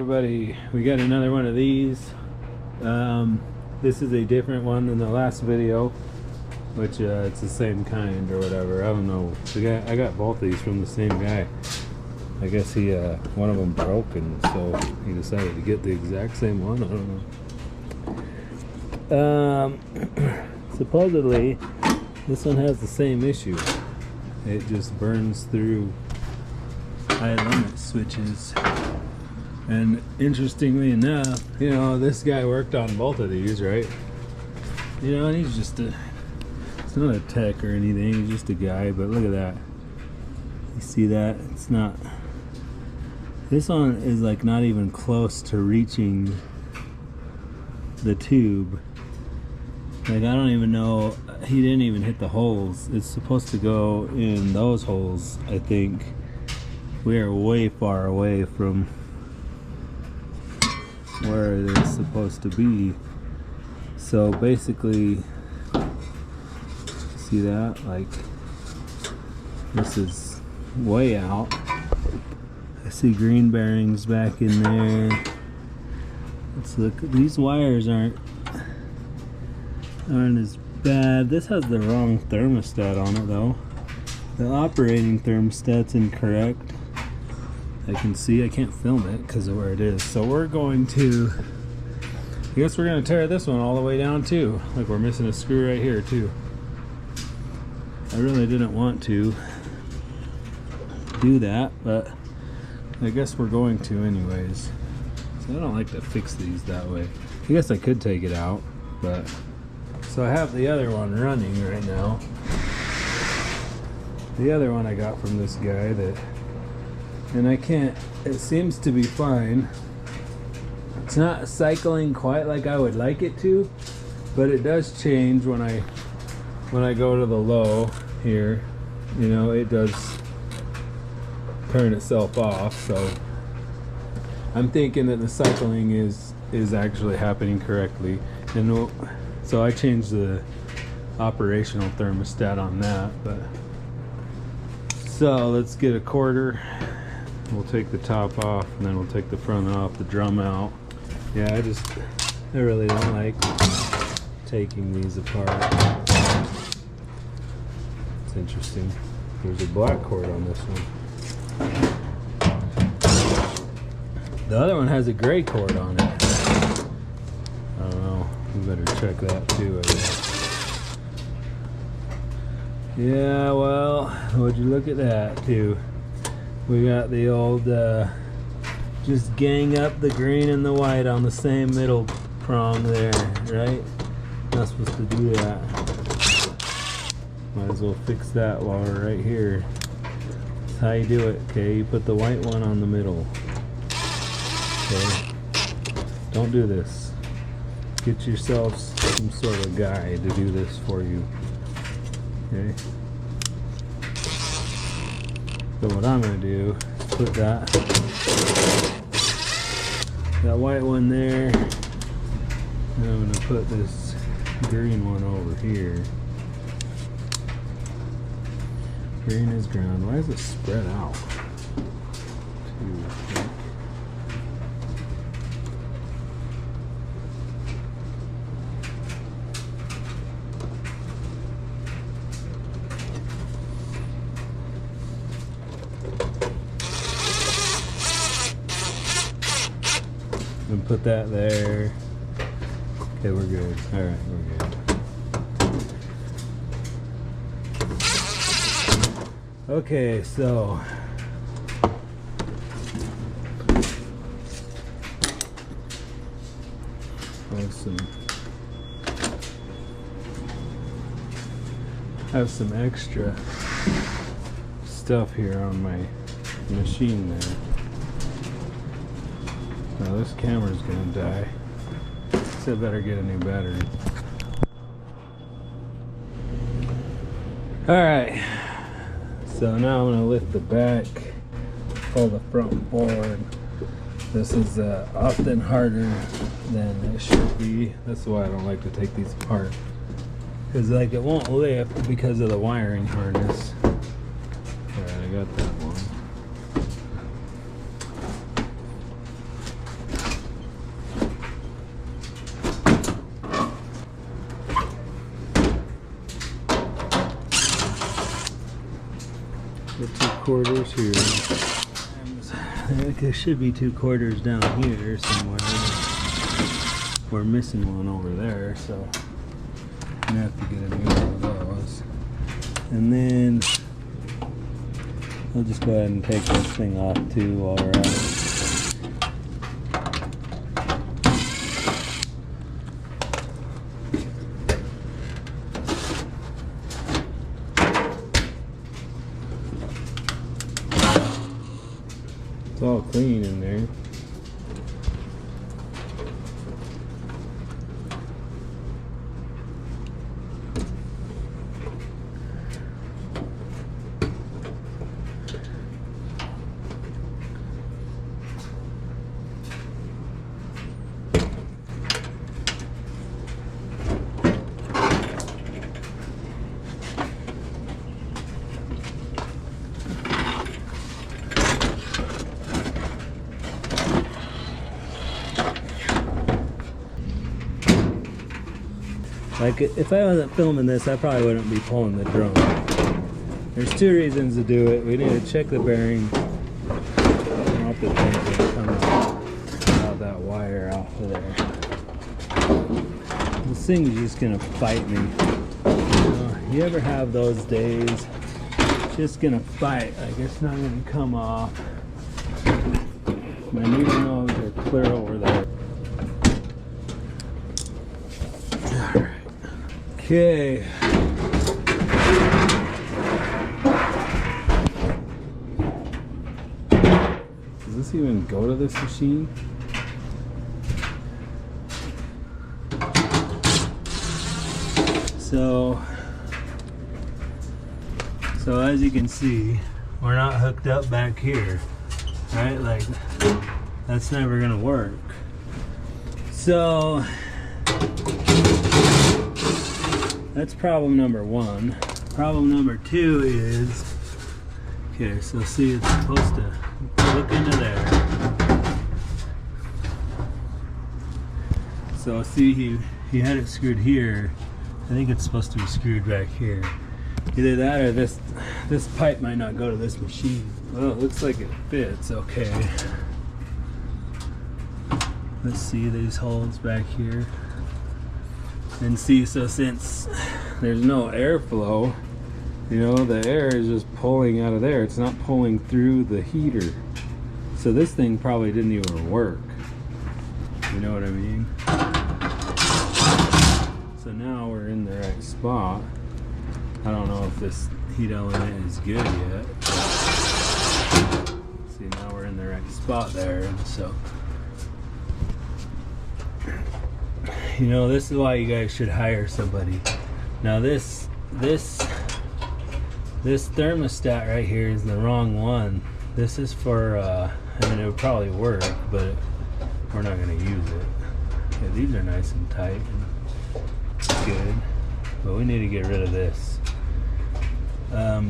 everybody, we got another one of these. This is a different one than the last video, which it's the same kind or whatever. I don't know. I got both of these from the same guy. I guess he one of them broke, and so he decided to get the exact same one. I don't know. Supposedly this one has the same issue. It just burns through high limit switches. And interestingly enough, you know, this guy worked on both of these, right? You know, and he's just it's not a tech or anything, he's just a guy, but look at that. You see that? It's not, this one is like not even close to reaching the tube. Like, I don't even know, he didn't even hit the holes. It's supposed to go in those holes, I think. We are way far away from where it is supposed to be. So basically, see that? Like, this is way out. I see green bearings back in there. Let's look. These wires aren't as bad. This has the wrong thermostat on it though. The operating thermostat's incorrect. I can see, I can't film it because of where it is. So we're going to, I guess we're going to tear this one all the way down too. Like, we're missing a screw right here too. I really didn't want to do that, but I guess we're going to anyways. So I don't like to fix these that way. I guess I could take it out, but so I have the other one running right now. The other one I got from this guy and I can't, it seems to be fine. It's not cycling quite like I would like it to, but it does change when I go to the low here. You know, it does turn itself off, so I'm thinking that the cycling is actually happening correctly. And so I changed the operational thermostat on that. But so let's get a quarter. We'll take the top off, and then we'll take the front off, the drum out. Yeah, I really don't like taking these apart. It's interesting. There's a black cord on this one. The other one has a gray cord on it. I don't know. We better check that too, I guess. Yeah, well, would you look at that too? We got the old, just gang up the green and the white on the same middle prong there, right? Not supposed to do that. Might as well fix that while we're right here. That's how you do it, okay? You put the white one on the middle. Okay? Don't do this. Get yourself some sort of guy to do this for you. Okay? So what I'm going to do is put that white one there, and I'm going to put this green one over here. Green is ground. Why is it spread out? And put that there. Okay, we're good. Alright, we're good. Okay, so I have some extra stuff here on my machine there. Now this camera's gonna die, so I better get a new battery. Alright, so now I'm gonna lift the back, pull the front forward. This is often harder than it should be. That's why I don't like to take these apart, because like it won't lift because of the wiring harness. Alright, I got that one. quarters here. There should be 2 quarters down here somewhere. We're missing one over there, so I'm gonna have to get a new one of those. And then I'll just go ahead and take this thing off too while we're at it. It's all clean in there. Like, if I wasn't filming this, I probably wouldn't be pulling the drone. There's 2 reasons to do it. We need to check the bearing. Off the thing and come out that wire off of there. This thing's just gonna fight me. You ever have those days? It's just gonna fight. Like, it's not gonna come off. My needle nose are clear over there. Okay. Does this even go to this machine? So as you can see, we're not hooked up back here, right? Like, that's never gonna work. So that's problem number 1. Problem number 2 is, okay, so see, it's supposed to look into there. So see, he had it screwed here. I think it's supposed to be screwed back here. Either that or this pipe might not go to this machine. Well, it looks like it fits okay. Let's see these holes back here. And see, so since there's no airflow, you know, the air is just pulling out of there. It's not pulling through the heater. So this thing probably didn't even work. You know what I mean? So now we're in the right spot. I don't know if this heat element is good yet. See, now we're in the right spot there. And so, you know, this is why you guys should hire somebody. Now this thermostat right here is the wrong one. This is for, I mean, it would probably work, but we're not going to use it. Yeah, these are nice and tight and good, but we need to get rid of this.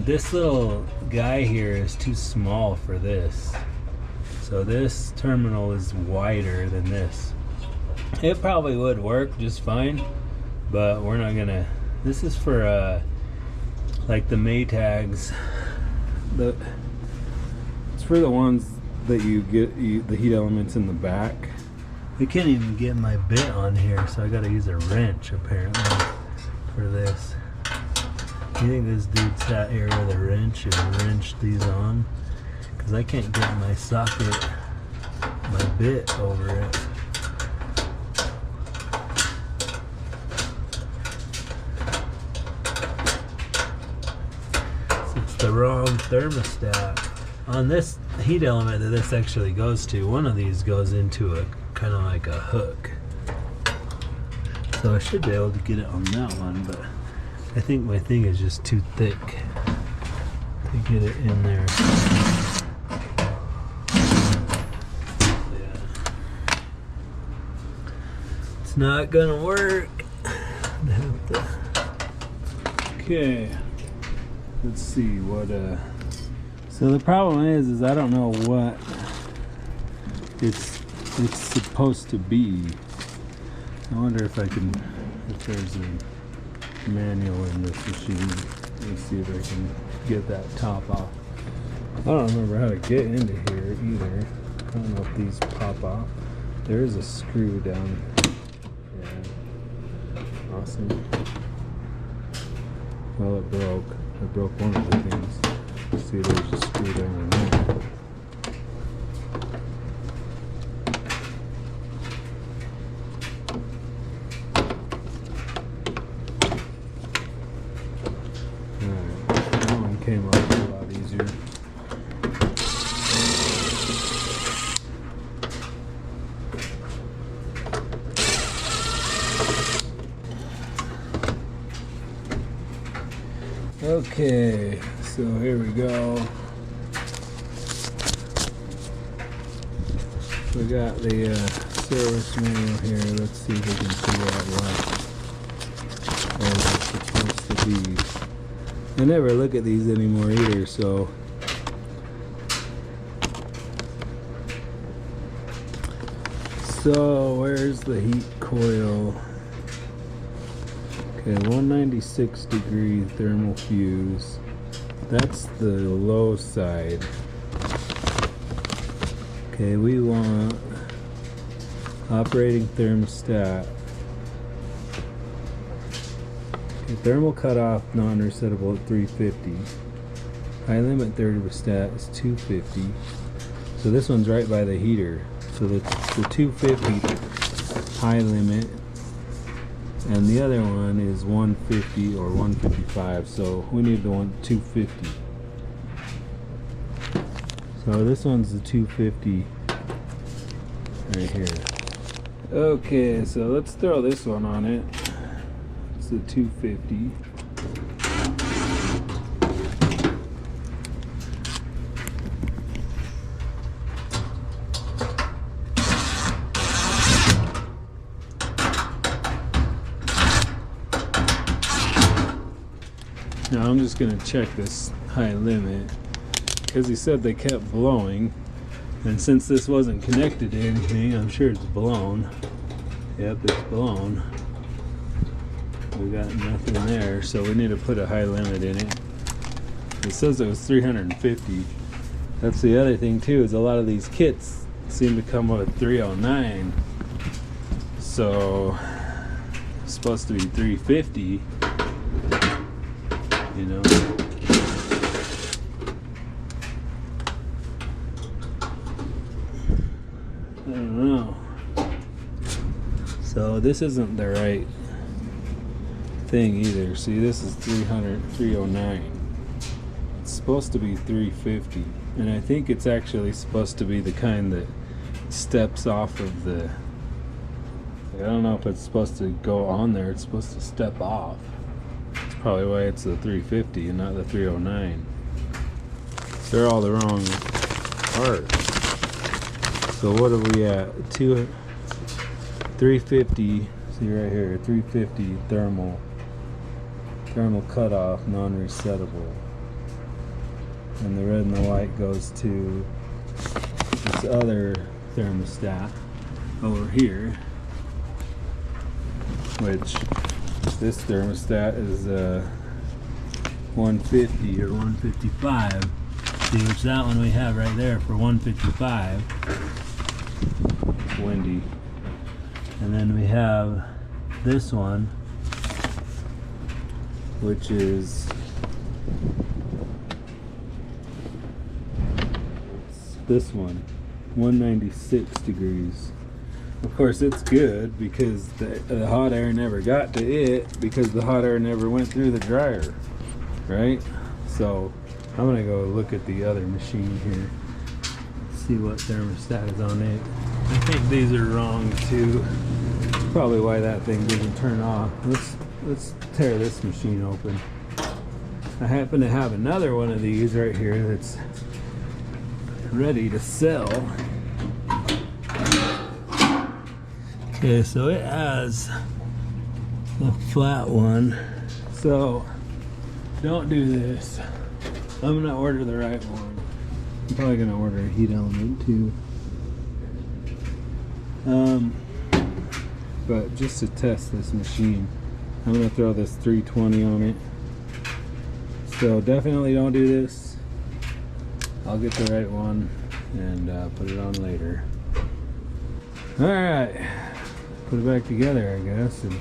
This little guy here is too small for this. So this terminal is wider than this. It probably would work just fine, but we're not gonna. This is for like the Maytags. It's for the ones that you get the heat elements in the back. I can't even get my bit on here, so I gotta use a wrench apparently for this. You think this dude sat here with a wrench and wrenched these on? Because I can't get my socket, my bit over it. It's the wrong thermostat. On this heat element that this actually goes to, one of these goes into a kind of like a hook. So I should be able to get it on that one, but I think my thing is just too thick to get it in there. Yeah. It's not gonna work. Okay. Let's see what so the problem is I don't know what it's supposed to be. I wonder if there's a manual in this machine. Let me see if I can get that top off. I don't remember how to get into here either. I don't know if these pop off. There is a screw down. Yeah. Awesome. Well, it broke. It broke one of the things. See, there's a screw down in there. Alright, that one came off a lot easier. Okay, so here we go. We got the service manual here. Let's see if we can figure out what it's supposed to be. I never look at these anymore either, so where's the heat coil? Okay, 196 degree thermal fuse. That's the low side. Okay, we want operating thermostat. Okay, thermal cutoff non-resettable at 350. High limit thermostat is 250. So this one's right by the heater. So the 250 high limit. And the other one is 150 or 155, so we need the one 250. So this one's the 250 right here. Okay, so let's throw this one on it. It's the 250. Now I'm just going to check this high limit because he said they kept blowing, and since this wasn't connected to anything, I'm sure it's blown. Yep, it's blown. We got nothing there, so we need to put a high limit in it. It says it was 350. That's the other thing too, is a lot of these kits seem to come with 309. So it's supposed to be 350. You know, I don't know. So this isn't the right thing either. See, this is 309. It's supposed to be 350, and I think it's actually supposed to be the kind that steps off of the, I don't know if it's supposed to go on there. It's supposed to step off. Probably why it's the 350 and not the 309. They're all the wrong parts. So what are we at? 350. See right here, 350 thermal cutoff, non-resettable. And the red and the white goes to this other thermostat over here, which this thermostat is 150 or 155. See, which that one we have right there for 155. It's windy. And then we have this one, which is this one, 196 degrees. Of course, it's good because the hot air never got to it because the hot air never went through the dryer, right? So I'm gonna go look at the other machine here, see what thermostat is on it. I think these are wrong too. Probably why that thing didn't turn off. Let's tear this machine open. I happen to have another one of these right here that's ready to sell. Okay, so it has a flat one, so don't do this. I'm gonna order the right one. I'm probably gonna order a heat element too. But just to test this machine, I'm gonna throw this 320 on it. So definitely don't do this. I'll get the right one and put it on later. All right, put it back together, I guess. And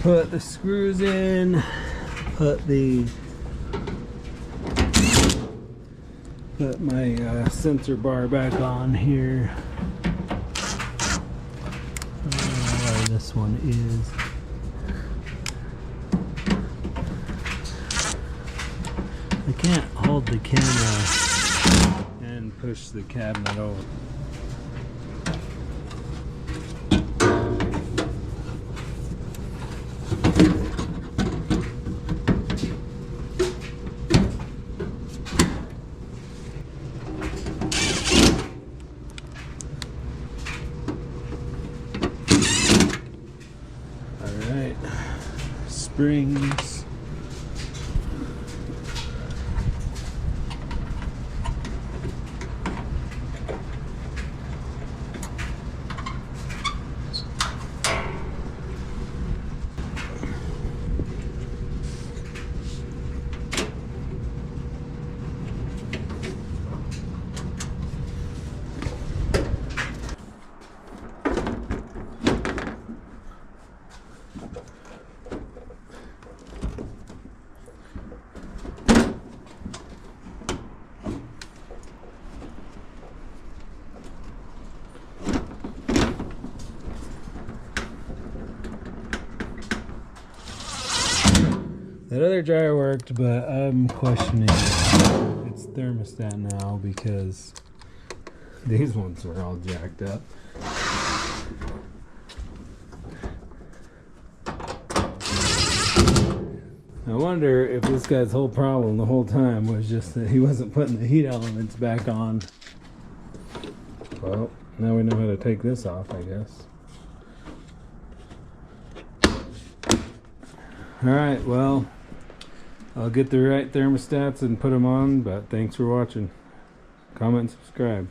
put the screws in, put my sensor bar back on here. I don't know where this one is. I can't hold the camera and push the cabinet over. Springs. That other dryer worked, but I'm questioning its thermostat now because these ones were all jacked up. I wonder if this guy's whole problem the whole time was just that he wasn't putting the heat elements back on. Well, now we know how to take this off, I guess. Alright, well, I'll get the right thermostats and put them on, but thanks for watching. Comment and subscribe.